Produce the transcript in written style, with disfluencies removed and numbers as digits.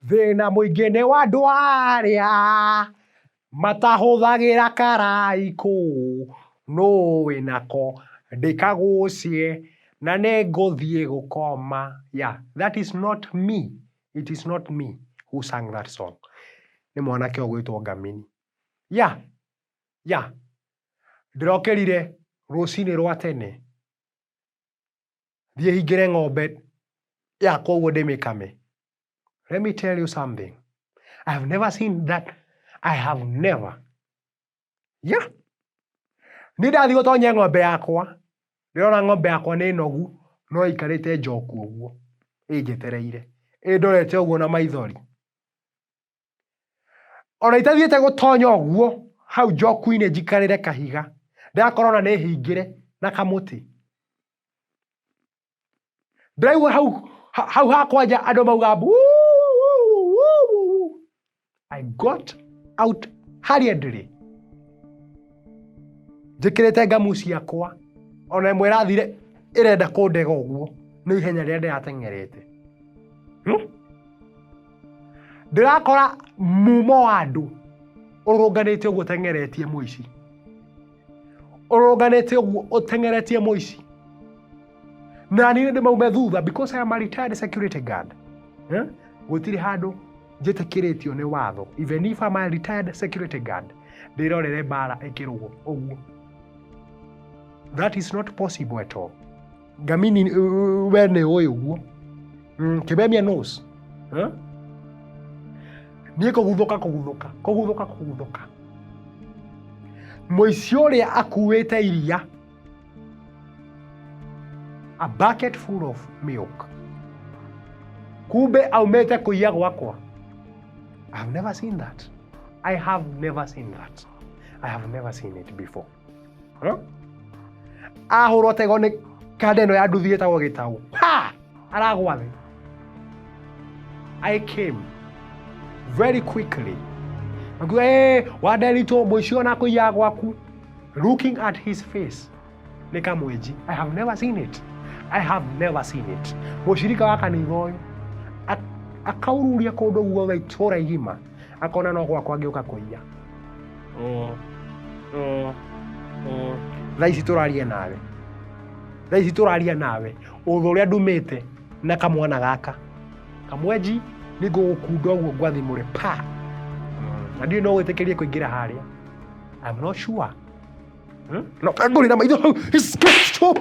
thina muingine wa ndwaria matahuthagira karaiku no winako ndikagucie na nenguthie gukoma. Yeah, that is not me. It is not me who sang that song. Ni mwanake ogwitwo Ngamini. Yeah. Ndĩrokĩrire rũcinĩ rwa tene thiĩ hingĩre ng'ombe yakwa ũguo ndĩmĩkame. Let me tell you something. I have never seen that. I have never. Yeah. Nĩ ndathiĩ gũtonyia ng'ombe yakwa. Ndĩrona ng'ombe yakwa nĩ nogu no ĩikarĩte njoku ũguo ĩnjetereire. Ĩndorete ũguo na maithori. Ona itathiĩte gũtonya ũguo hau njoku-inĩ njikarĩre kahiga. Ndĩrakorwo na nĩhingĩre na kamuti. Ndĩraigua hau hakwa nja andũ mauga buu. I got out hurriedly. Njĩkĩrĩte ngamu ciakwa. Ona ĩmwe ĩrathire ĩrenda kũndega ũguo nĩ ihenya rĩrĩa ndĩrateng'erete. Ndĩrakora mumo wa andũ ũrũnganĩte ũguo ũteng'eretie mũici. Ũrũnganĩte ũguo ũteng'eretie mũici. Na niĩ ndĩmaume thutha because I am a retired security guard. Gũtirĩ handũ njĩtĩkĩrĩtio nĩ watho. Even if I am a retired security guard, ndĩrorere mbara ĩkĩrũgwo ũguo. That is not possible at all. Ngamini we nĩ ũĩ ũguo. Kĩmemia knows. Niĩ kũguthũka. Mũici ũrĩa akuĩte iria. A bucket full of milk. Kumbe aumĩte kũiya gwakwa. I have never seen that. I have never seen it before. Ahũrwo tego nĩ kanda ĩno ya nduthi ĩtagwo gĩtaũ. Ha! Aragwa thĩ. I came very quickly. Wa Nderitu mũici ona kũiya gwaku. Looking at his face. Nĩ kamwenji. I have never seen it. Mũcirika wa kanitha ũyũ akaururia kũndũ guothe itũra igima. Akona no gwakwa ngĩũka kũiya. Thaa ici tũraria nawe. Ũthũ ũrĩa ndumĩte na kamwana gaka. Kamwenji nĩ ngũgũkunda ũguo ngwathimũre pa. Na ndiũ no gwĩtĩkĩrie kũingĩra harĩa. I'm not sure. No, ngũrĩ na maitho hau. Stop.